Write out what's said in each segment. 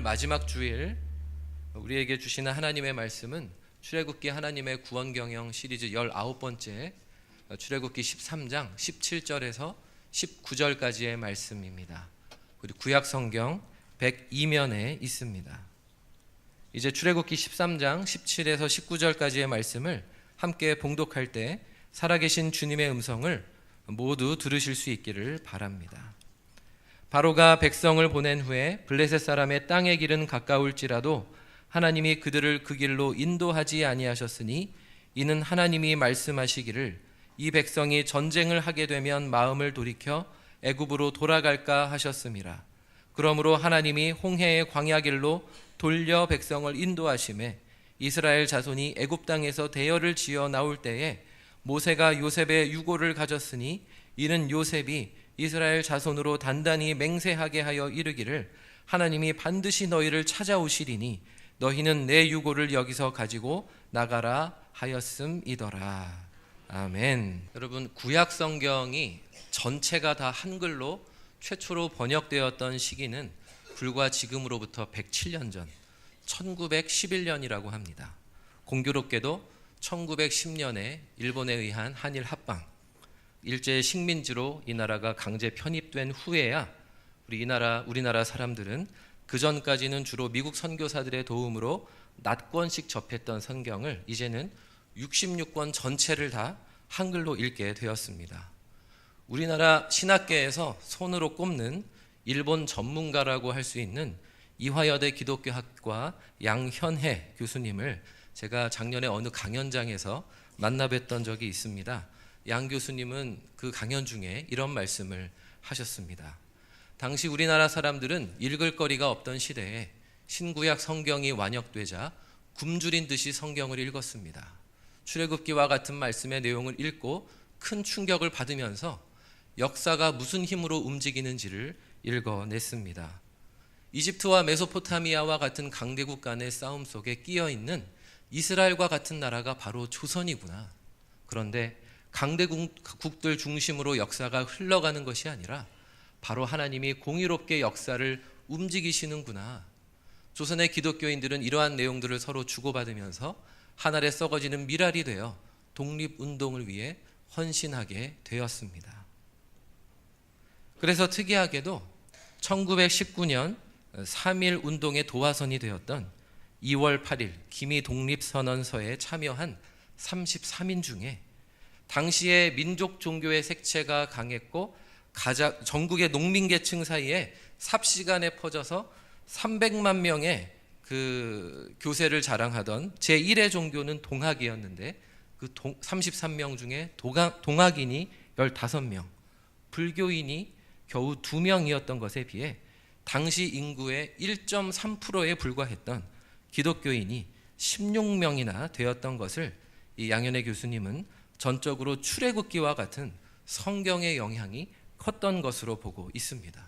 마지막 주일 우리에게 주시는 하나님의 말씀은 출애굽기 하나님의 구원경영 시리즈 19번째 출애굽기 13장 17절에서 19절까지의 말씀입니다. 우리 구약성경 102면에 있습니다. 이제 출애굽기 13장 17에서 19절까지의 말씀을 함께 봉독할 때 살아계신 주님의 음성을 모두 들으실 수 있기를 바랍니다. 바로가 백성을 보낸 후에 블레셋 사람의 땅의 길은 가까울지라도 하나님이 그들을 그 길로 인도하지 아니하셨으니 이는 하나님이 말씀하시기를 이 백성이 전쟁을 하게 되면 마음을 돌이켜 애굽으로 돌아갈까 하셨음이라. 그러므로 하나님이 홍해의 광야길로 돌려 백성을 인도하심에 이스라엘 자손이 애굽 땅에서 대열을 지어 나올 때에 모세가 요셉의 유고를 가졌으니 이는 요셉이 이스라엘 자손으로 단단히 맹세하게 하여 이르기를 하나님이 반드시 너희를 찾아오시리니 너희는 내 유고를 여기서 가지고 나가라 하였음이더라. 아멘. 여러분, 구약 성경이 전체가 다 한글로 최초로 번역되었던 시기는 불과 지금으로부터 107년 전 1911년이라고 합니다. 공교롭게도 1910년에 일본에 의한 한일 합방, 일제 식민지로 이 나라가 강제 편입된 후에야 우리나라 사람들은 그 전까지는 주로 미국 선교사들의 도움으로 낱권씩 접했던 성경을 이제는 66권 전체를 다 한글로 읽게 되었습니다. 우리나라 신학계에서 손으로 꼽는 일본 전문가라고 할 수 있는 이화여대 기독교학과 양현해 교수님을 제가 작년에 어느 강연장에서 만나 뵀던 적이 있습니다. 양 교수님은 그 강연 중에 이런 말씀을 하셨습니다. 당시 우리나라 사람들은 읽을 거리가 없던 시대에 신구약 성경이 완역되자 굶주린 듯이 성경을 읽었습니다. 출애굽기와 같은 말씀의 내용을 읽고 큰 충격을 받으면서 역사가 무슨 힘으로 움직이는지를 읽어냈습니다. 이집트와 메소포타미아와 같은 강대국 간의 싸움 속에 끼어있는 이스라엘과 같은 나라가 바로 조선이구나. 그런데 강대국들 중심으로 역사가 흘러가는 것이 아니라 바로 하나님이 공의롭게 역사를 움직이시는구나. 조선의 기독교인들은 이러한 내용들을 서로 주고받으면서 하늘에 썩어지는 밀알이 되어 독립운동을 위해 헌신하게 되었습니다. 그래서 특이하게도 1919년 3.1 운동의 도화선이 되었던 2월 8일 기미 독립선언서에 참여한 33인 중에 당시에 민족 종교의 색채가 강했고 전국의 농민계층 사이에 삽시간에 퍼져서 300만 명의 그 교세를 자랑하던 제1의 종교는 동학이었는데 그 33명 중에 동학인이 15명, 불교인이 겨우 2명이었던 것에 비해 당시 인구의 1.3%에 불과했던 기독교인이 16명이나 되었던 것을 이 양현애 교수님은 전적으로 출애굽기와 같은 성경의 영향이 컸던 것으로 보고 있습니다.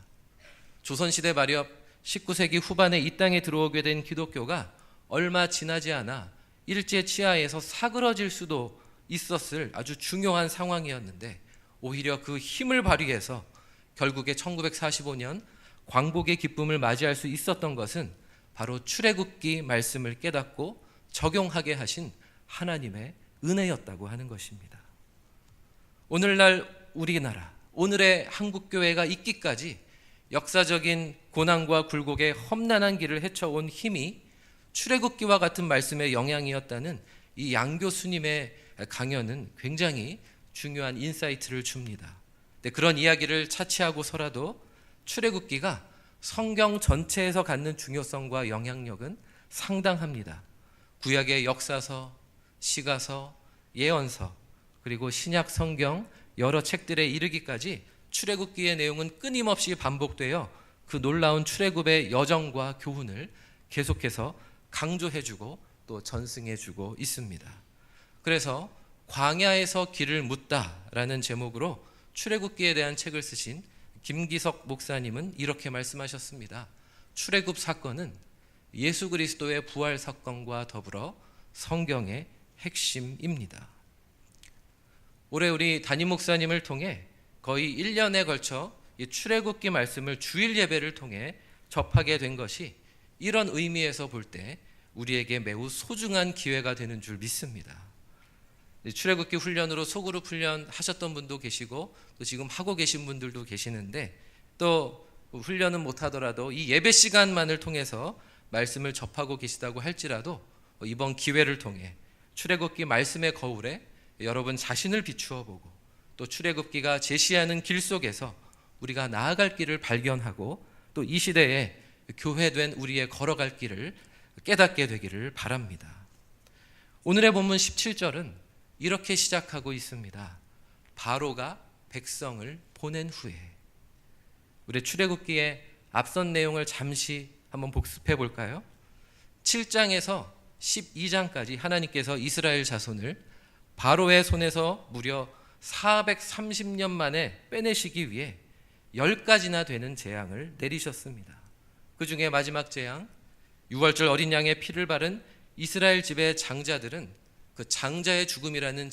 조선시대 말엽 19세기 후반에 이 땅에 들어오게 된 기독교가 얼마 지나지 않아 일제 치하에서 사그러질 수도 있었을 아주 중요한 상황이었는데 오히려 그 힘을 발휘해서 결국에 1945년 광복의 기쁨을 맞이할 수 있었던 것은 바로 출애굽기 말씀을 깨닫고 적용하게 하신 하나님의 은혜였다고 하는 것입니다. 오늘날 우리나라, 오늘의 한국교회가 있기까지 역사적인 고난과 굴곡의 험난한 길을 헤쳐온 힘이 출애굽기와 같은 말씀의 영향이었다는 이 양 교수님의 강연은 굉장히 중요한 인사이트를 줍니다. 그런 이야기를 차치하고서라도 출애굽기가 성경 전체에서 갖는 중요성과 영향력은 상당합니다. 구약의 역사서, 시가서, 예언서, 그리고 신약 성경 여러 책들에 이르기까지 출애굽기의 내용은 끊임없이 반복되어 그 놀라운 출애굽의 여정과 교훈을 계속해서 강조해주고 또 전승해주고 있습니다. 그래서 광야에서 길을 묻다라는 제목으로 출애굽기에 대한 책을 쓰신 김기석 목사님은 이렇게 말씀하셨습니다. 출애굽 사건은 예수 그리스도의 부활 사건과 더불어 성경의 핵심입니다. 올해 우리 담임 목사님을 통해 거의 1년에 걸쳐 이 출애굽기 말씀을 주일 예배를 통해 접하게 된 것이 이런 의미에서 볼 때 우리에게 매우 소중한 기회가 되는 줄 믿습니다. 출애굽기 훈련으로 소그룹 훈련 하셨던 분도 계시고 또 지금 하고 계신 분들도 계시는데, 또 훈련은 못하더라도 이 예배 시간만을 통해서 말씀을 접하고 계시다고 할지라도 이번 기회를 통해 출애굽기 말씀의 거울에 여러분 자신을 비추어 보고 또 출애굽기가 제시하는 길 속에서 우리가 나아갈 길을 발견하고 또 이 시대에 교회된 우리의 걸어갈 길을 깨닫게 되기를 바랍니다. 오늘의 본문 17절은 이렇게 시작하고 있습니다. 바로가 백성을 보낸 후에. 우리 출애굽기의 앞선 내용을 잠시 한번 복습해 볼까요? 7장에서 12장까지 하나님께서 이스라엘 자손을 바로의 손에서 무려 430년 만에 빼내시기 위해 10가지나 되는 재앙을 내리셨습니다. 그 중에 마지막 재앙, 유월절 어린 양의 피를 바른 이스라엘 집의 장자들은 그 장자의 죽음이라는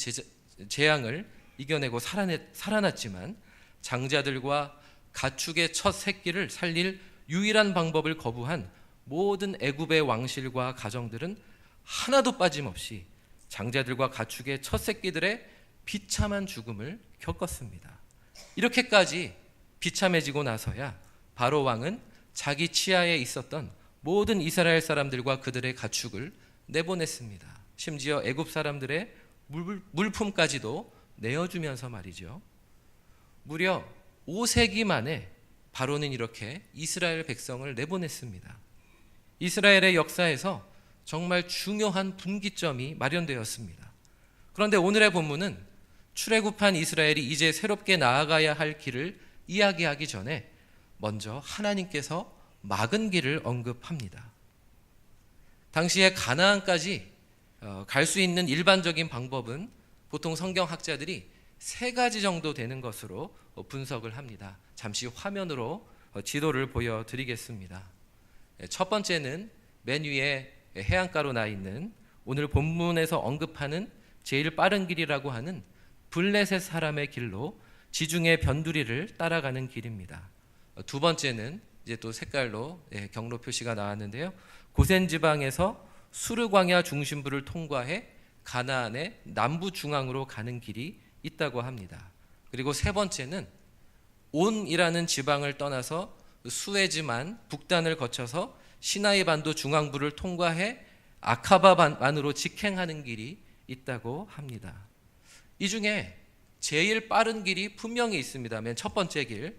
재앙을 이겨내고 살아났지만, 장자들과 가축의 첫 새끼를 살릴 유일한 방법을 거부한 모든 애굽의 왕실과 가정들은 하나도 빠짐없이 장자들과 가축의 첫 새끼들의 비참한 죽음을 겪었습니다. 이렇게까지 비참해지고 나서야 바로 왕은 자기 치하에 있었던 모든 이스라엘 사람들과 그들의 가축을 내보냈습니다. 심지어 애굽 사람들의 물품까지도 내어주면서 말이죠. 무려 5세기 만에 바로는 이렇게 이스라엘 백성을 내보냈습니다. 이스라엘의 역사에서 정말 중요한 분기점이 마련되었습니다. 그런데 오늘의 본문은 출애굽한 이스라엘이 이제 새롭게 나아가야 할 길을 이야기하기 전에 먼저 하나님께서 막은 길을 언급합니다. 당시에 가나안까지 갈 수 있는 일반적인 방법은 보통 성경학자들이 3가지 정도 되는 것으로 분석을 합니다. 잠시 화면으로 지도를 보여드리겠습니다. 첫 번째는 맨 위에 해안가로 나 있는 오늘 본문에서 언급하는 제일 빠른 길이라고 하는 블레셋 사람의 길로 지중해 변두리를 따라가는 길입니다. 두 번째는 이제 또 색깔로 경로 표시가 나왔는데요. 고센 지방에서 수르 광야 중심부를 통과해 가나안의 남부 중앙으로 가는 길이 있다고 합니다. 그리고 세 번째는 온이라는 지방을 떠나서 수에즈만 북단을 거쳐서 시나이 반도 중앙부를 통과해 아카바만으로 직행하는 길이 있다고 합니다. 이 중에 제일 빠른 길이 분명히 있습니다. 맨 첫 번째 길.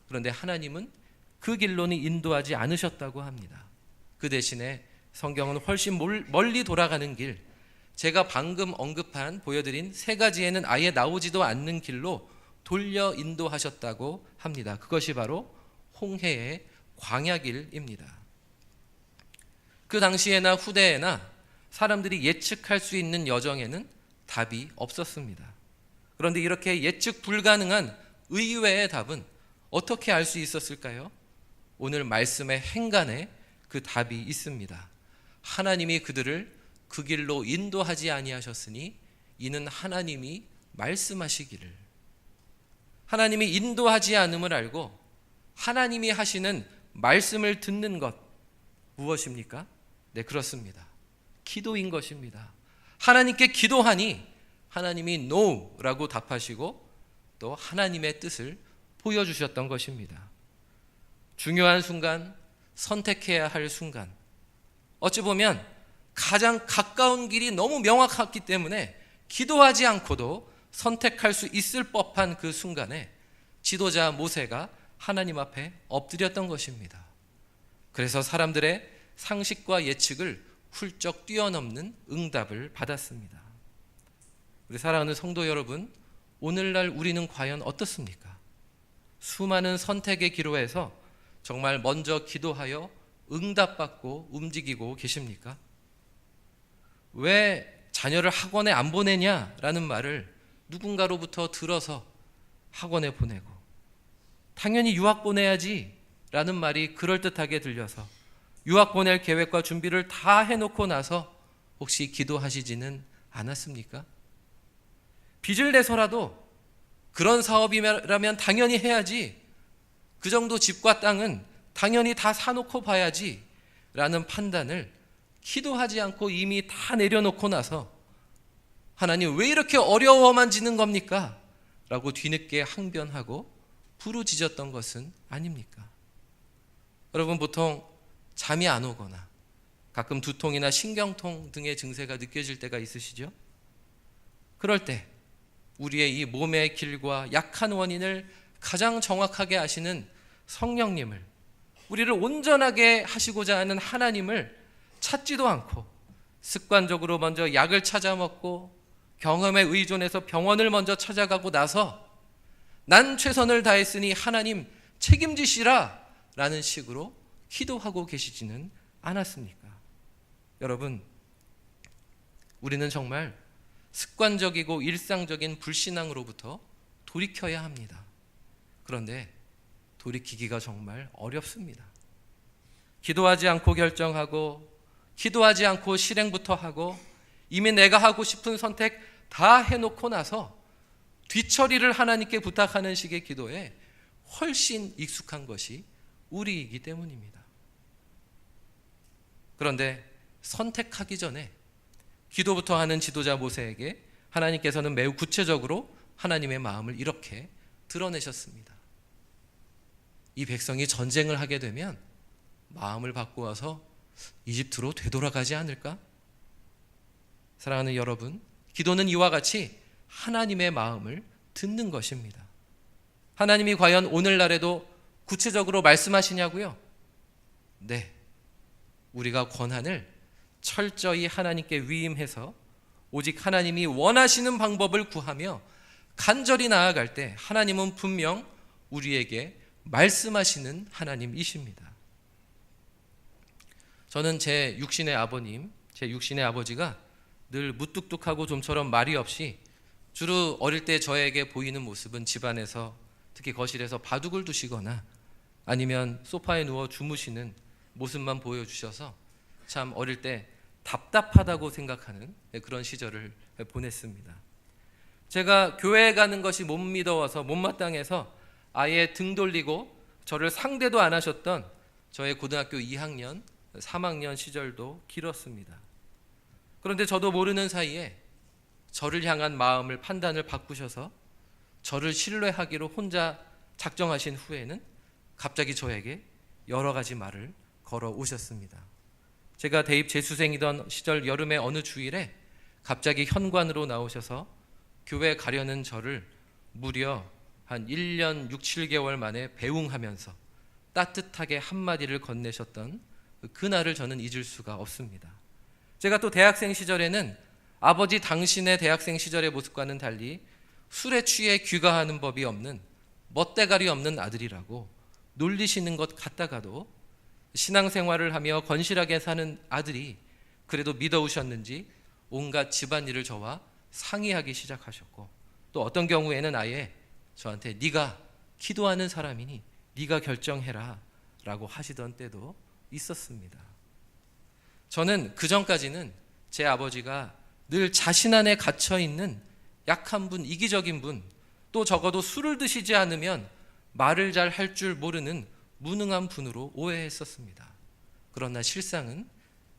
그런데 하나님은 그 길로는 인도하지 않으셨다고 합니다. 그 대신에 성경은 훨씬 멀리 돌아가는 길, 제가 방금 언급한 보여드린 3가지에는 아예 나오지도 않는 길로 돌려 인도하셨다고 합니다. 그것이 바로 홍해의 광야길입니다. 그 당시에나 후대에나 사람들이 예측할 수 있는 여정에는 답이 없었습니다. 그런데 이렇게 예측 불가능한 의외의 답은 어떻게 알 수 있었을까요? 오늘 말씀의 행간에 그 답이 있습니다. 하나님이 그들을 그 길로 인도하지 아니하셨으니 이는 하나님이 말씀하시기를. 하나님이 인도하지 않음을 알고 하나님이 하시는 말씀을 듣는 것, 무엇입니까? 네, 그렇습니다. 기도인 것입니다. 하나님께 기도하니 하나님이 NO라고 답하시고 또 하나님의 뜻을 보여주셨던 것입니다. 중요한 순간, 선택해야 할 순간, 어찌 보면 가장 가까운 길이 너무 명확했기 때문에 기도하지 않고도 선택할 수 있을 법한 그 순간에 지도자 모세가 하나님 앞에 엎드렸던 것입니다. 그래서 사람들의 상식과 예측을 훌쩍 뛰어넘는 응답을 받았습니다. 우리 사랑하는 성도 여러분, 오늘날 우리는 과연 어떻습니까? 수많은 선택의 기로에서 정말 먼저 기도하여 응답받고 움직이고 계십니까? 왜 자녀를 학원에 안 보내냐라는 말을 누군가로부터 들어서 학원에 보내고, 당연히 유학 보내야지 라는 말이 그럴듯하게 들려서 유학 보낼 계획과 준비를 다 해놓고 나서 혹시 기도하시지는 않았습니까? 빚을 내서라도 그런 사업이라면 당연히 해야지, 그 정도 집과 땅은 당연히 다 사놓고 봐야지 라는 판단을 기도하지 않고 이미 다 내려놓고 나서 하나님 왜 이렇게 어려워만 지는 겁니까? 라고 뒤늦게 항변하고 부르짖었던 것은 아닙니까? 여러분, 보통 잠이 안 오거나 가끔 두통이나 신경통 등의 증세가 느껴질 때가 있으시죠? 그럴 때 우리의 이 몸의 길과 약한 원인을 가장 정확하게 아시는 성령님을, 우리를 온전하게 하시고자 하는 하나님을 찾지도 않고 습관적으로 먼저 약을 찾아 먹고 경험에 의존해서 병원을 먼저 찾아가고 나서 난 최선을 다했으니 하나님 책임지시라 라는 식으로 기도하고 계시지는 않았습니까? 여러분, 우리는 정말 습관적이고 일상적인 불신앙으로부터 돌이켜야 합니다. 그런데 돌이키기가 정말 어렵습니다. 기도하지 않고 결정하고, 기도하지 않고 실행부터 하고, 이미 내가 하고 싶은 선택 다 해놓고 나서 뒤처리를 하나님께 부탁하는 식의 기도에 훨씬 익숙한 것이 우리이기 때문입니다. 그런데 선택하기 전에 기도부터 하는 지도자 모세에게 하나님께서는 매우 구체적으로 하나님의 마음을 이렇게 드러내셨습니다. 이 백성이 전쟁을 하게 되면 마음을 바꾸어서 이집트로 되돌아가지 않을까? 사랑하는 여러분, 기도는 이와 같이 하나님의 마음을 듣는 것입니다. 하나님이 과연 오늘날에도 구체적으로 말씀하시냐고요? 네, 우리가 권한을 철저히 하나님께 위임해서 오직 하나님이 원하시는 방법을 구하며 간절히 나아갈 때 하나님은 분명 우리에게 말씀하시는 하나님이십니다. 저는 제 육신의 아버님, 제 육신의 아버지가 늘 무뚝뚝하고 좀처럼 말이 없이 주로 어릴 때 저에게 보이는 모습은 집안에서, 특히 거실에서 바둑을 두시거나 아니면 소파에 누워 주무시는 모습만 보여주셔서 참 어릴 때 답답하다고 생각하는 그런 시절을 보냈습니다. 제가 교회에 가는 것이 못 믿어와서 못마땅해서 아예 등 돌리고 저를 상대도 안 하셨던 저의 고등학교 2학년, 3학년 시절도 길었습니다. 그런데 저도 모르는 사이에 저를 향한 마음을, 판단을 바꾸셔서 저를 신뢰하기로 혼자 작정하신 후에는 갑자기 저에게 여러 가지 말을 걸어 오셨습니다. 제가 대입 재수생이던 시절 여름의 어느 주일에 갑자기 현관으로 나오셔서 교회 가려는 저를 무려 한 1년 6, 7개월 만에 배웅하면서 따뜻하게 한마디를 건네셨던 그날을 저는 잊을 수가 없습니다. 제가 또 대학생 시절에는 아버지 당신의 대학생 시절의 모습과는 달리 술에 취해 귀가하는 법이 없는, 멋대가리 없는 아들이라고 놀리시는 것 같다가도 신앙생활을 하며 건실하게 사는 아들이 그래도 믿어오셨는지 온갖 집안일을 저와 상의하기 시작하셨고, 또 어떤 경우에는 아예 저한테 네가 기도하는 사람이니 네가 결정해라 라고 하시던 때도 있었습니다. 저는 그전까지는 제 아버지가 늘 자신 안에 갇혀있는 약한 분, 이기적인 분, 또 적어도 술을 드시지 않으면 말을 잘 할 줄 모르는 무능한 분으로 오해했었습니다. 그러나 실상은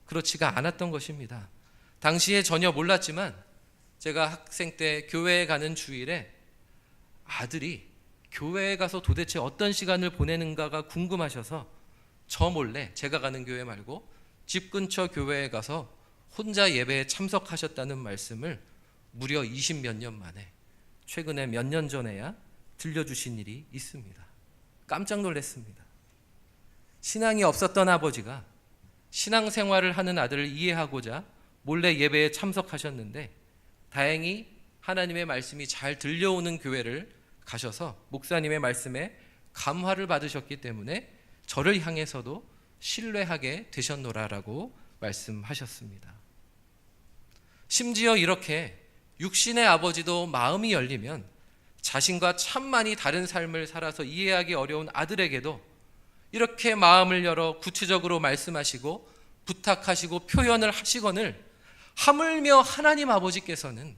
그렇지가 않았던 것입니다. 당시에 전혀 몰랐지만 제가 학생 때 교회에 가는 주일에 아들이 교회에 가서 도대체 어떤 시간을 보내는가가 궁금하셔서 저 몰래, 제가 가는 교회 말고 집 근처 교회에 가서 혼자 예배에 참석하셨다는 말씀을 무려 20몇 년 만에, 최근에 몇 년 전에야 들려주신 일이 있습니다. 깜짝 놀랐습니다. 신앙이 없었던 아버지가 신앙생활을 하는 아들을 이해하고자 몰래 예배에 참석하셨는데, 다행히 하나님의 말씀이 잘 들려오는 교회를 가셔서 목사님의 말씀에 감화를 받으셨기 때문에 저를 향해서도 신뢰하게 되셨노라라고 말씀하셨습니다. 심지어 이렇게 육신의 아버지도 마음이 열리면 자신과 참 많이 다른 삶을 살아서 이해하기 어려운 아들에게도 이렇게 마음을 열어 구체적으로 말씀하시고 부탁하시고 표현을 하시거늘 하물며 하나님 아버지께서는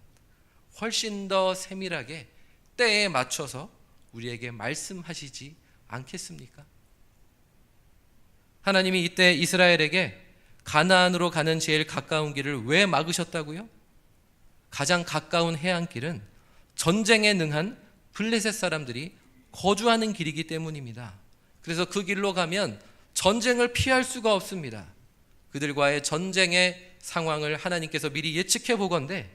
훨씬 더 세밀하게 때에 맞춰서 우리에게 말씀하시지 않겠습니까? 하나님이 이때 이스라엘에게 가나안으로 가는 제일 가까운 길을 왜 막으셨다고요? 가장 가까운 해안길은 전쟁에 능한 블레셋 사람들이 거주하는 길이기 때문입니다. 그래서 그 길로 가면 전쟁을 피할 수가 없습니다. 그들과의 전쟁의 상황을 하나님께서 미리 예측해 보건대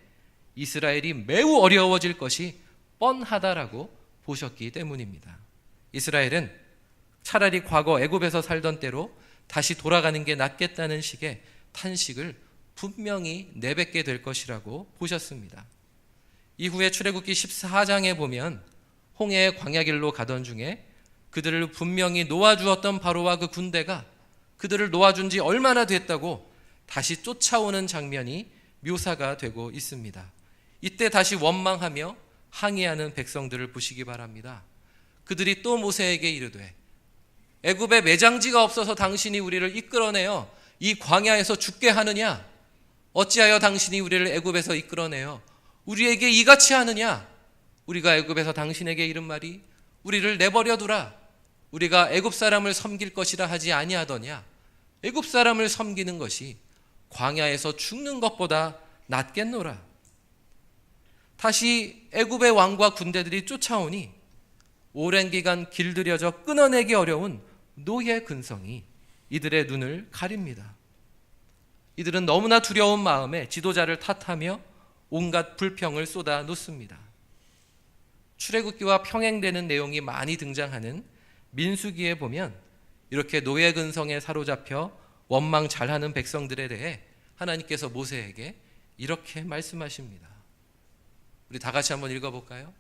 이스라엘이 매우 어려워질 것이 뻔하다라고 보셨기 때문입니다. 이스라엘은 차라리 과거 애굽에서 살던 때로 다시 돌아가는 게 낫겠다는 식의 탄식을 분명히 내뱉게 될 것이라고 보셨습니다. 이후에 출애굽기 14장에 보면 홍해의 광야길로 가던 중에 그들을 분명히 놓아주었던 바로와 그 군대가 그들을 놓아준 지 얼마나 됐다고 다시 쫓아오는 장면이 묘사가 되고 있습니다. 이때 다시 원망하며 항의하는 백성들을 보시기 바랍니다. 그들이 또 모세에게 이르되 애굽에 매장지가 없어서 당신이 우리를 이끌어내어 이 광야에서 죽게 하느냐? 어찌하여 당신이 우리를 애굽에서 이끌어내어 우리에게 이같이 하느냐? 우리가 애굽에서 당신에게 이른 말이 우리를 내버려 두라. 우리가 애굽 사람을 섬길 것이라 하지 아니하더냐? 애굽 사람을 섬기는 것이 광야에서 죽는 것보다 낫겠노라. 다시 애굽의 왕과 군대들이 쫓아오니 오랜 기간 길들여져 끊어내기 어려운 노예 근성이 이들의 눈을 가립니다. 이들은 너무나 두려운 마음에 지도자를 탓하며 온갖 불평을 쏟아 놓습니다. 출애굽기와 평행되는 내용이 많이 등장하는 민수기에 보면 이렇게 노예 근성에 사로잡혀 원망 잘하는 백성들에 대해 하나님께서 모세에게 이렇게 말씀하십니다. 우리 다 같이 한번 읽어볼까요?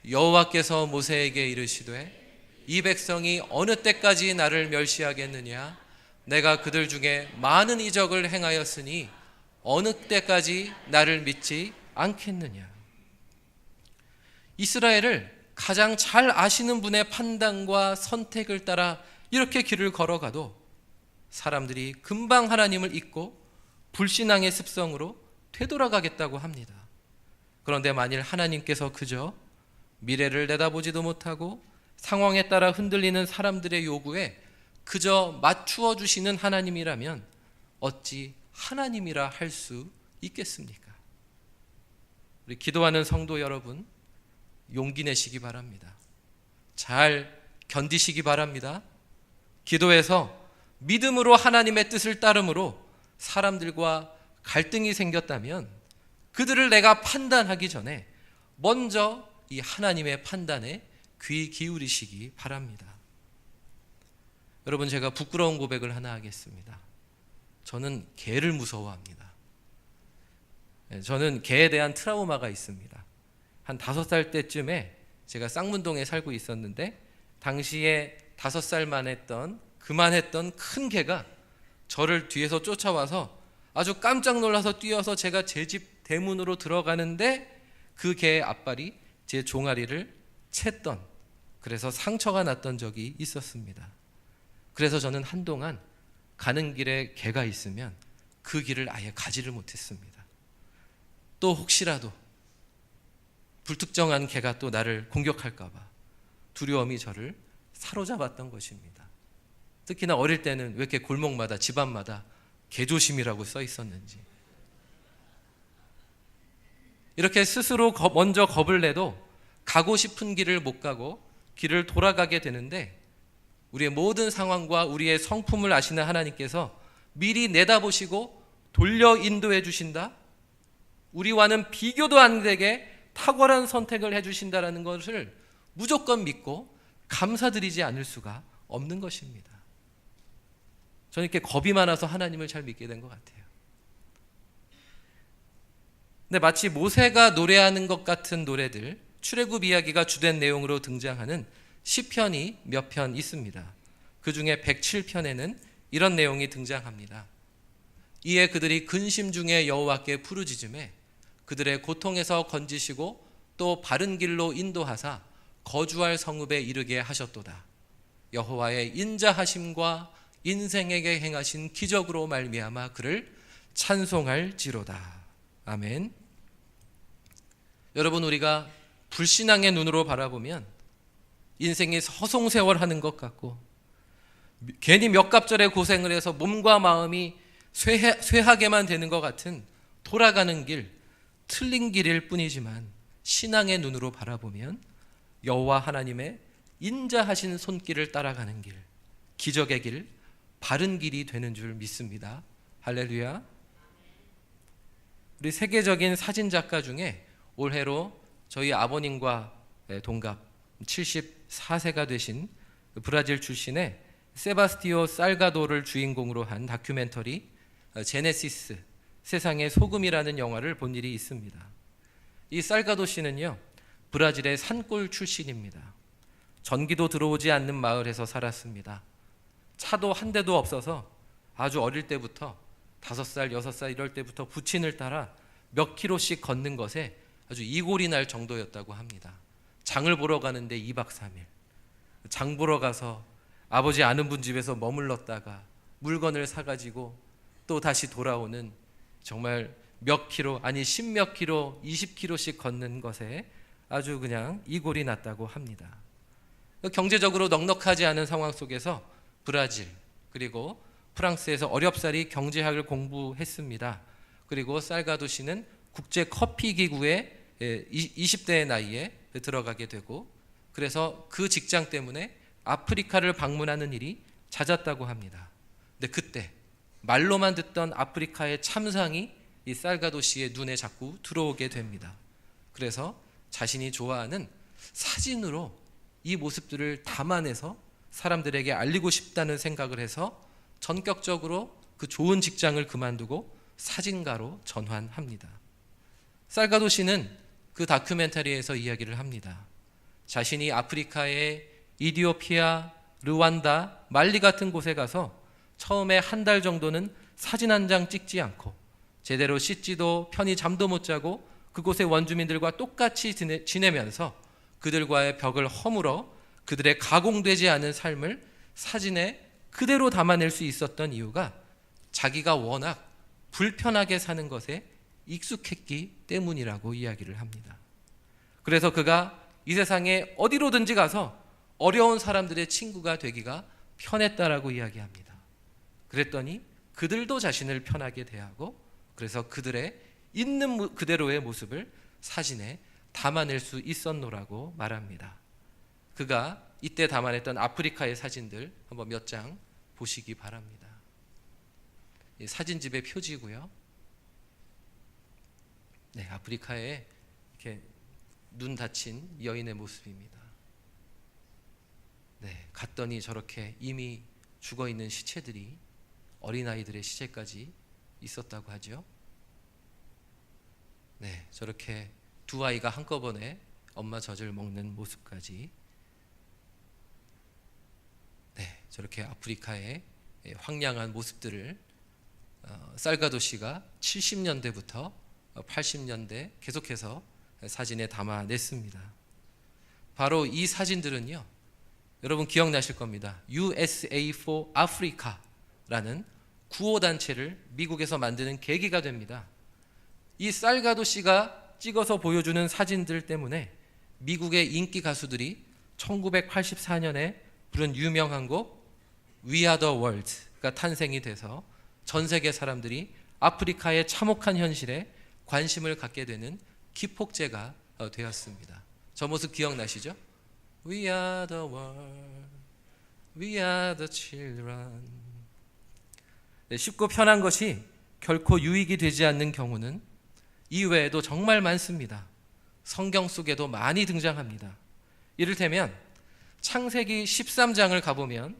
여호와께서 모세에게 이르시되 이 백성이 어느 때까지 나를 멸시하겠느냐? 내가 그들 중에 많은 이적을 행하였으니 어느 때까지 나를 믿지 않겠느냐? 이스라엘을 가장 잘 아시는 분의 판단과 선택을 따라 이렇게 길을 걸어가도 사람들이 금방 하나님을 잊고 불신앙의 습성으로 되돌아가겠다고 합니다. 그런데 만일 하나님께서 그저 미래를 내다보지도 못하고 상황에 따라 흔들리는 사람들의 요구에 그저 맞추어 주시는 하나님이라면 어찌 하나님이라 할 수 있겠습니까? 우리 기도하는 성도 여러분, 용기 내시기 바랍니다. 잘 견디시기 바랍니다. 기도해서 믿음으로 하나님의 뜻을 따름으로 사람들과 갈등이 생겼다면 그들을 내가 판단하기 전에 먼저 이 하나님의 판단에 귀 기울이시기 바랍니다. 여러분, 제가 부끄러운 고백을 하나 하겠습니다. 저는 개를 무서워합니다. 저는 개에 대한 트라우마가 있습니다. 한 5살 때쯤에 제가 쌍문동에 살고 있었는데 당시에 5살만 그만했던 큰 개가 저를 뒤에서 쫓아와서 아주 깜짝 놀라서 뛰어서 제가 제 집 대문으로 들어가는데 그 개의 앞발이 제 종아리를 챘던, 그래서 상처가 났던 적이 있었습니다. 그래서 저는 한동안 가는 길에 개가 있으면 그 길을 아예 가지를 못했습니다. 또 혹시라도 불특정한 개가 또 나를 공격할까 봐 두려움이 저를 사로잡았던 것입니다. 특히나 어릴 때는 왜 이렇게 골목마다 집안마다 개조심이라고 써 있었는지. 이렇게 스스로 먼저 겁을 내도 가고 싶은 길을 못 가고 길을 돌아가게 되는데 우리의 모든 상황과 우리의 성품을 아시는 하나님께서 미리 내다보시고 돌려 인도해 주신다. 우리와는 비교도 안 되게 탁월한 선택을 해 주신다라는 것을 무조건 믿고 감사드리지 않을 수가 없는 것입니다. 저는 이렇게 겁이 많아서 하나님을 잘 믿게 된 것 같아요. 근데 마치 모세가 노래하는 것 같은 노래들, 출애굽 이야기가 주된 내용으로 등장하는 시편이 몇 편 있습니다. 그 중에 107편에는 이런 내용이 등장합니다. 이에 그들이 근심 중에 여호와께 부르짖음에 그들의 고통에서 건지시고 또 바른 길로 인도하사 거주할 성읍에 이르게 하셨도다. 여호와의 인자하심과 인생에게 행하신 기적으로 말미암아 그를 찬송할지로다. 아멘. 여러분, 우리가 불신앙의 눈으로 바라보면 인생이 서송세월하는 것 같고 괜히 몇 갑절의 고생을 해서 몸과 마음이 쇠하게만 되는 것 같은 돌아가는 길, 틀린 길일 뿐이지만 신앙의 눈으로 바라보면 여호와 하나님의 인자하신 손길을 따라가는 길, 기적의 길, 바른 길이 되는 줄 믿습니다. 할렐루야. 우리 세계적인 사진작가 중에 올해로 저희 아버님과 동갑 74세가 되신 브라질 출신의 세바스티오 살가도를 주인공으로 한 다큐멘터리 제네시스, 세상의 소금이라는 영화를 본 일이 있습니다. 이 살가도 씨는요, 브라질의 산골 출신입니다. 전기도 들어오지 않는 마을에서 살았습니다. 차도 한 대도 없어서 아주 어릴 때부터 5살, 6살 이럴 때부터 부친을 따라 몇 킬로씩 걷는 것에 아주 이골이 날 정도였다고 합니다. 장을 보러 가는데 2박 3일, 장 보러 가서 아버지 아는 분 집에서 머물렀다가 물건을 사가지고 또 다시 돌아오는, 정말 몇 킬로, 아니 10몇 킬로, 20킬로씩 걷는 것에 아주 그냥 이골이 났다고 합니다. 경제적으로 넉넉하지 않은 상황 속에서 브라질 그리고 프랑스에서 어렵사리 경제학을 공부했습니다. 그리고 살가도 씨는 국제 커피 기구에 20대의 나이에 들어가게 되고, 그래서 그 직장 때문에 아프리카를 방문하는 일이 잦았다고 합니다. 근데 그때 말로만 듣던 아프리카의 참상이 이 살가도 씨의 눈에 자꾸 들어오게 됩니다. 그래서 자신이 좋아하는 사진으로 이 모습들을 담아내서 사람들에게 알리고 싶다는 생각을 해서 전격적으로 그 좋은 직장을 그만두고 사진가로 전환합니다. 살가도 씨는 그 다큐멘터리에서 이야기를 합니다. 자신이 아프리카의 이디오피아, 르완다, 말리 같은 곳에 가서 처음에 한 달 정도는 사진 한 장 찍지 않고 제대로 씻지도 편히 잠도 못 자고 그곳의 원주민들과 똑같이 지내면서 그들과의 벽을 허물어 그들의 가공되지 않은 삶을 사진에 그대로 담아낼 수 있었던 이유가 자기가 워낙 불편하게 사는 것에 익숙했기 때문이라고 이야기를 합니다. 그래서 그가 이 세상에 어디로든지 가서 어려운 사람들의 친구가 되기가 편했다라고 이야기합니다. 그랬더니 그들도 자신을 편하게 대하고, 그래서 그들의 있는 그대로의 모습을 사진에 담아낼 수 있었노라고 말합니다. 그가 이때 담아냈던 아프리카의 사진들 한번 몇 장 보시기 바랍니다. 이 사진집의 표지고요. 네, 아프리카에 이렇게 눈 다친 여인의 모습입니다. 네, 갔더니 저렇게 이미 죽어 있는 시체들이, 어린아이들의 시체까지 있었다고 하죠. 네, 저렇게 두 아이가 한꺼번에 엄마 젖을 먹는 모습까지. 네, 저렇게 아프리카의 황량한 모습들을 살가도 씨가 70년대부터 80년대 계속해서 사진에 담아냈습니다. 바로 이 사진들은요, 여러분 기억나실 겁니다. USA for Africa라는 구호단체를 미국에서 만드는 계기가 됩니다. 이 살가도 씨가 찍어서 보여주는 사진들 때문에 미국의 인기 가수들이 1984년에 부른 유명한 곡 We Are The World가 탄생이 돼서 전 세계 사람들이 아프리카의 참혹한 현실에 관심을 갖게 되는 기폭제가 되었습니다. 저 모습 기억나시죠? We are the world, we are the children. 네, 쉽고 편한 것이 결코 유익이 되지 않는 경우는 이외에도 정말 많습니다. 성경 속에도 많이 등장합니다. 이를테면 창세기 13장을 가보면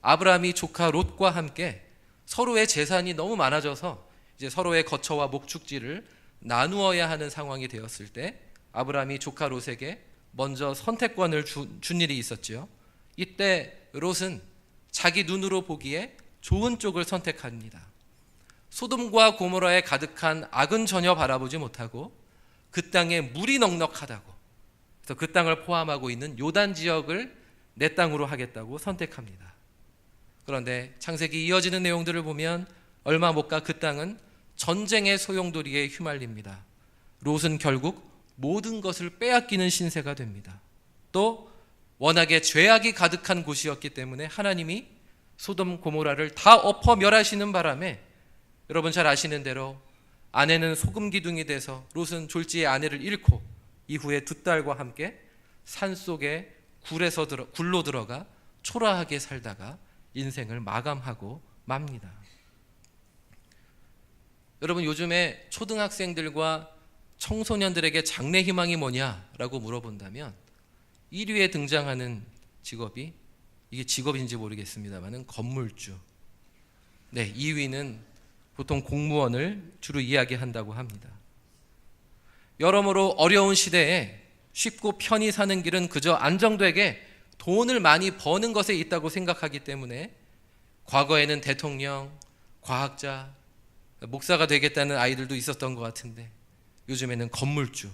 아브라함이 조카 롯과 함께 서로의 재산이 너무 많아져서 이제 서로의 거처와 목축지를 나누어야 하는 상황이 되었을 때 아브라함이 조카 롯에게 먼저 선택권을 준 일이 있었죠. 이때 롯은 자기 눈으로 보기에 좋은 쪽을 선택합니다. 소돔과 고모라에 가득한 악은 전혀 바라보지 못하고 그 땅에 물이 넉넉하다고, 그래서 그 땅을 포함하고 있는 요단 지역을 내 땅으로 하겠다고 선택합니다. 그런데 창세기 이어지는 내용들을 보면 얼마 못 가 그 땅은 전쟁의 소용돌이에 휘말립니다. 롯은 결국 모든 것을 빼앗기는 신세가 됩니다. 또 워낙에 죄악이 가득한 곳이었기 때문에 하나님이 소돔 고모라를 다 엎어 멸하시는 바람에 여러분 잘 아시는 대로 아내는 소금 기둥이 돼서 롯은 졸지의 아내를 잃고 이후에 두 딸과 함께 산속에 굴로 들어가 초라하게 살다가 인생을 마감하고 맙니다. 여러분, 요즘에 초등학생들과 청소년들에게 장래 희망이 뭐냐라고 물어본다면 1위에 등장하는 직업이, 이게 직업인지 모르겠습니다만 건물주. 네, 2위는 보통 공무원을 주로 이야기한다고 합니다. 여러모로 어려운 시대에 쉽고 편히 사는 길은 그저 안정되게 돈을 많이 버는 것에 있다고 생각하기 때문에 과거에는 대통령, 과학자, 목사가 되겠다는 아이들도 있었던 것 같은데 요즘에는 건물주.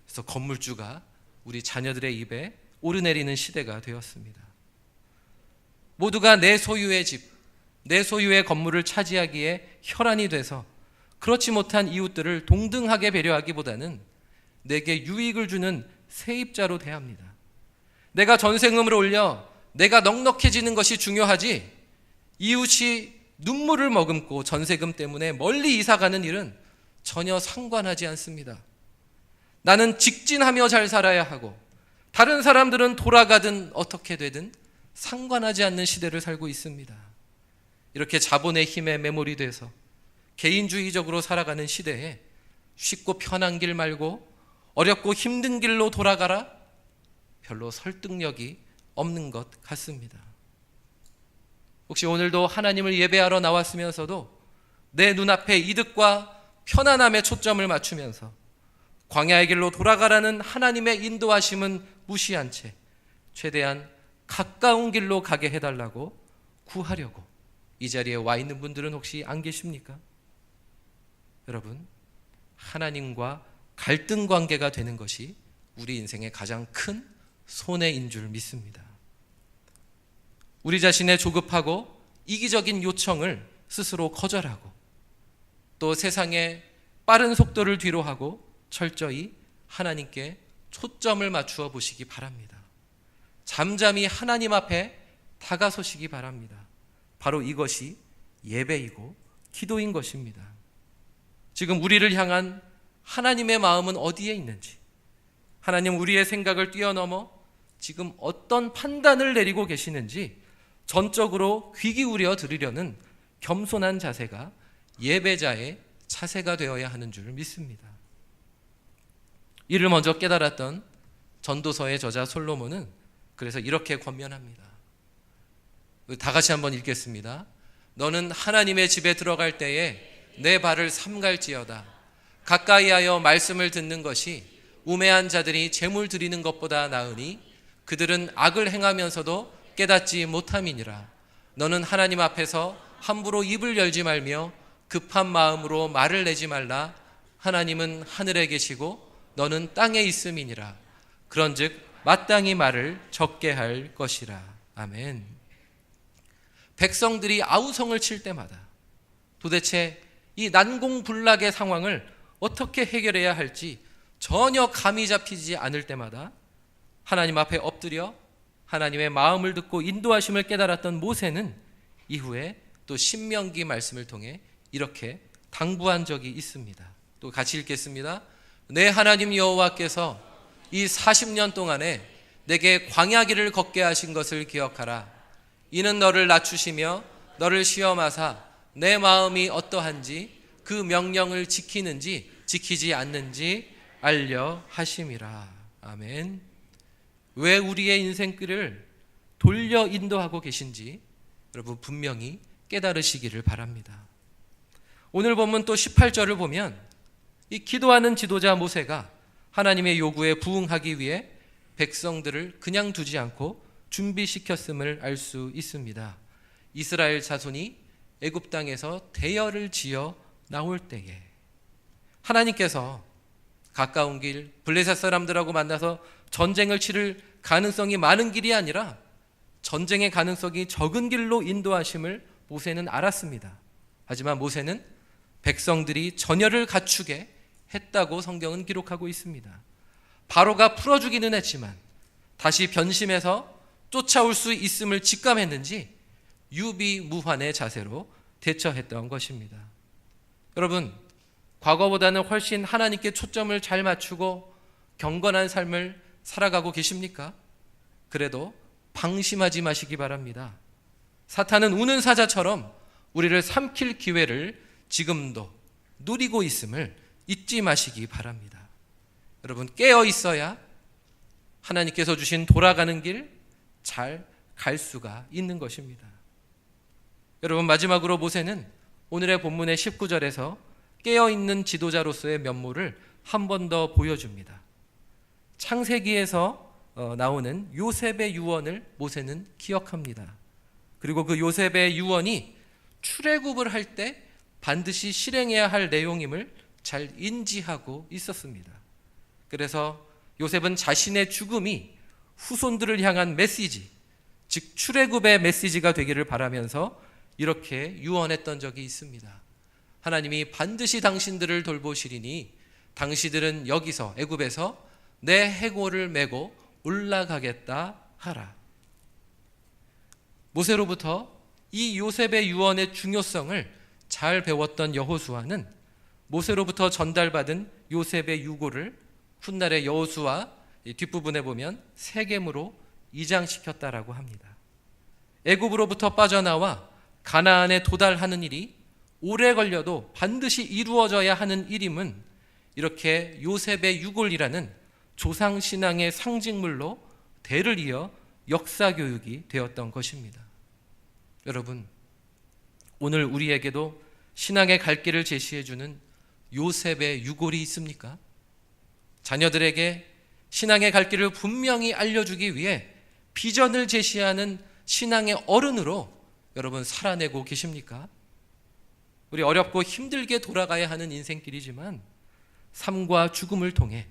그래서 건물주가 우리 자녀들의 입에 오르내리는 시대가 되었습니다. 모두가 내 소유의 집, 내 소유의 건물을 차지하기에 혈안이 돼서 그렇지 못한 이웃들을 동등하게 배려하기보다는 내게 유익을 주는 세입자로 대합니다. 내가 전세금을 올려 내가 넉넉해지는 것이 중요하지, 이웃이 눈물을 머금고 전세금 때문에 멀리 이사가는 일은 전혀 상관하지 않습니다. 나는 직진하며 잘 살아야 하고 다른 사람들은 돌아가든 어떻게 되든 상관하지 않는 시대를 살고 있습니다. 이렇게 자본의 힘에 매몰이 돼서 개인주의적으로 살아가는 시대에 쉽고 편한 길 말고 어렵고 힘든 길로 돌아가라? 별로 설득력이 없는 것 같습니다. 혹시 오늘도 하나님을 예배하러 나왔으면서도 내 눈앞에 이득과 편안함에 초점을 맞추면서 광야의 길로 돌아가라는 하나님의 인도하심은 무시한 채 최대한 가까운 길로 가게 해달라고 구하려고 이 자리에 와 있는 분들은 혹시 안 계십니까? 여러분, 하나님과 갈등 관계가 되는 것이 우리 인생의 가장 큰 손해인 줄 믿습니다. 우리 자신의 조급하고 이기적인 요청을 스스로 거절하고 또 세상의 빠른 속도를 뒤로하고 철저히 하나님께 초점을 맞추어 보시기 바랍니다. 잠잠히 하나님 앞에 다가서시기 바랍니다. 바로 이것이 예배이고 기도인 것입니다. 지금 우리를 향한 하나님의 마음은 어디에 있는지, 하나님 우리의 생각을 뛰어넘어 지금 어떤 판단을 내리고 계시는지 전적으로 귀 기울여 들으려는 겸손한 자세가 예배자의 자세가 되어야 하는 줄 믿습니다. 이를 먼저 깨달았던 전도서의 저자 솔로몬은 그래서 이렇게 권면합니다. 다 같이 한번 읽겠습니다. 너는 하나님의 집에 들어갈 때에 내 발을 삼갈지어다. 가까이하여 말씀을 듣는 것이 우매한 자들이 재물 드리는 것보다 나으니 그들은 악을 행하면서도 깨닫지 못함이니라. 너는 하나님 앞에서 함부로 입을 열지 말며 급한 마음으로 말을 내지 말라. 하나님은 하늘에 계시고 너는 땅에 있음이니라. 그런즉 마땅히 말을 적게 할 것이라. 아멘. 백성들이 아우성을 칠 때마다 도대체 이 난공불락의 상황을 어떻게 해결해야 할지 전혀 감이 잡히지 않을 때마다 하나님 앞에 엎드려 하나님의 마음을 듣고 인도하심을 깨달았던 모세는 이후에 또 신명기 말씀을 통해 이렇게 당부한 적이 있습니다. 또 같이 읽겠습니다. 내 하나님 여호와께서 이 40년 동안에 내게 광야길을 걷게 하신 것을 기억하라. 이는 너를 낮추시며 너를 시험하사 내 마음이 어떠한지 그 명령을 지키는지 지키지 않는지 알려 하심이라. 아멘. 왜 우리의 인생길을 돌려 인도하고 계신지 여러분 분명히 깨달으시기를 바랍니다. 오늘 본문 또 18절을 보면 이 기도하는 지도자 모세가 하나님의 요구에 부응하기 위해 백성들을 그냥 두지 않고 준비시켰음을 알 수 있습니다. 이스라엘 자손이 애굽 땅에서 대열을 지어 나올 때에 하나님께서 가까운 길 블레셋 사람들하고 만나서 전쟁을 치를 가능성이 많은 길이 아니라 전쟁의 가능성이 적은 길로 인도하심을 모세는 알았습니다. 하지만 모세는 백성들이 전열을 갖추게 했다고 성경은 기록하고 있습니다. 바로가 풀어주기는 했지만 다시 변심해서 쫓아올 수 있음을 직감했는지 유비무환의 자세로 대처했던 것입니다. 여러분, 과거보다는 훨씬 하나님께 초점을 잘 맞추고 경건한 삶을 살아가고 계십니까? 그래도 방심하지 마시기 바랍니다. 사탄은 우는 사자처럼 우리를 삼킬 기회를 지금도 누리고 있음을 잊지 마시기 바랍니다. 여러분, 깨어 있어야 하나님께서 주신 돌아가는 길 잘 갈 수가 있는 것입니다. 여러분, 마지막으로 모세는 오늘의 본문의 19절에서 깨어있는 지도자로서의 면모를 한 번 더 보여줍니다. 창세기에서 나오는 요셉의 유언을 모세는 기억합니다. 그리고 그 요셉의 유언이 출애굽을 할 때 반드시 실행해야 할 내용임을 잘 인지하고 있었습니다. 그래서 요셉은 자신의 죽음이 후손들을 향한 메시지, 즉 출애굽의 메시지가 되기를 바라면서 이렇게 유언했던 적이 있습니다. 하나님이 반드시 당신들을 돌보시리니 당신들은 여기서 애굽에서 내 해골을 메고 올라가겠다 하라. 모세로부터 이 요셉의 유언의 중요성을 잘 배웠던 여호수아는 모세로부터 전달받은 요셉의 유고를 훗날의 여호수아 뒷부분에 보면 세겜으로 이장시켰다라고 합니다. 애굽으로부터 빠져나와 가나안에 도달하는 일이 오래 걸려도 반드시 이루어져야 하는 일임은 이렇게 요셉의 유골이라는 조상신앙의 상징물로 대를 이어 역사교육이 되었던 것입니다. 여러분, 오늘 우리에게도 신앙의 갈 길을 제시해주는 요셉의 유골이 있습니까? 자녀들에게 신앙의 갈 길을 분명히 알려주기 위해 비전을 제시하는 신앙의 어른으로 여러분 살아내고 계십니까? 우리 어렵고 힘들게 돌아가야 하는 인생길이지만 삶과 죽음을 통해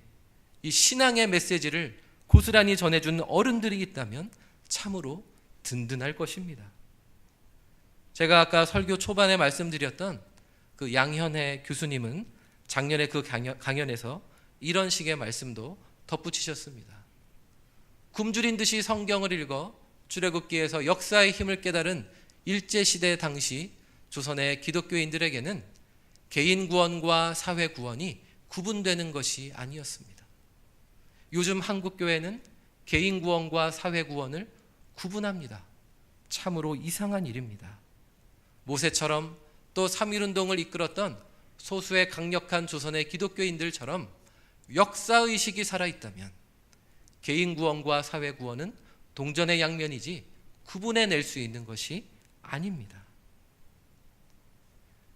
이 신앙의 메시지를 고스란히 전해준 어른들이 있다면 참으로 든든할 것입니다. 제가 아까 설교 초반에 말씀드렸던 그 양현애 교수님은 작년에 그 강연에서 이런 식의 말씀도 덧붙이셨습니다. 굶주린 듯이 성경을 읽어 출애굽기에서 역사의 힘을 깨달은 일제시대 당시 조선의 기독교인들에게는 개인 구원과 사회 구원이 구분되는 것이 아니었습니다. 요즘 한국 교회는 개인 구원과 사회 구원을 구분합니다. 참으로 이상한 일입니다. 모세처럼 또 3.1운동을 이끌었던 소수의 강력한 조선의 기독교인들처럼 역사의식이 살아있다면 개인 구원과 사회 구원은 동전의 양면이지 구분해낼 수 있는 것이 아닙니다.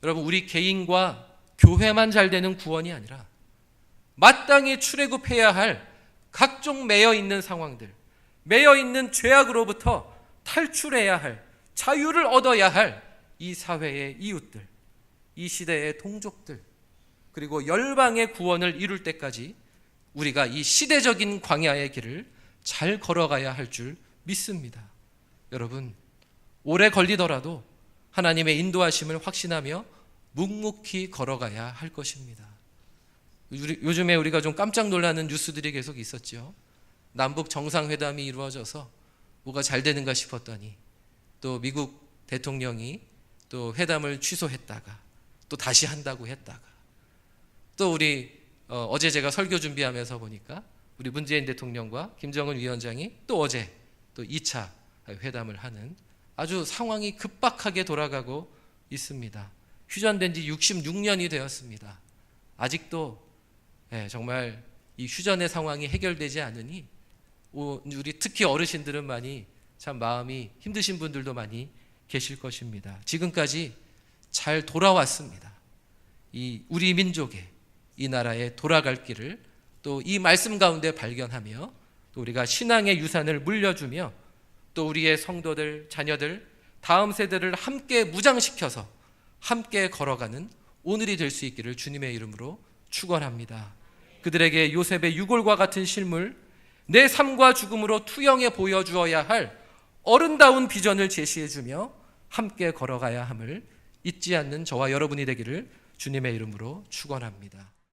여러분, 우리 개인과 교회만 잘 되는 구원이 아니라 마땅히 출애굽해야 할 각종 매여있는 상황들, 매여있는 죄악으로부터 탈출해야 할, 자유를 얻어야 할 이 사회의 이웃들, 이 시대의 동족들, 그리고 열방의 구원을 이룰 때까지 우리가 이 시대적인 광야의 길을 잘 걸어가야 할 줄 믿습니다. 여러분, 오래 걸리더라도 하나님의 인도하심을 확신하며 묵묵히 걸어가야 할 것입니다. 요즘에 우리가 좀 깜짝 놀라는 뉴스들이 계속 있었죠. 남북 정상회담이 이루어져서 뭐가 잘 되는가 싶었더니 또 미국 대통령이 또 회담을 취소했다가 또 다시 한다고 했다가 또 우리 어제 제가 설교 준비하면서 보니까 우리 문재인 대통령과 김정은 위원장이 또 어제 또 2차 회담을 하는 아주 상황이 급박하게 돌아가고 있습니다. 휴전된 지 66년이 되었습니다. 아직도 정말 이 휴전의 상황이 해결되지 않으니 우리 특히 어르신들은 많이 참 마음이 힘드신 분들도 많이 계실 것입니다. 지금까지 잘 돌아왔습니다. 이 우리 민족의 이 나라의 돌아갈 길을 또 이 말씀 가운데 발견하며 또 우리가 신앙의 유산을 물려주며 또 우리의 성도들, 자녀들, 다음 세대를 함께 무장시켜서 함께 걸어가는 오늘이 될 수 있기를 주님의 이름으로 축원합니다. 그들에게 요셉의 유골과 같은 실물, 내 삶과 죽음으로 투영해 보여주어야 할 어른다운 비전을 제시해주며 함께 걸어가야 함을 잊지 않는 저와 여러분이 되기를 주님의 이름으로 축원합니다.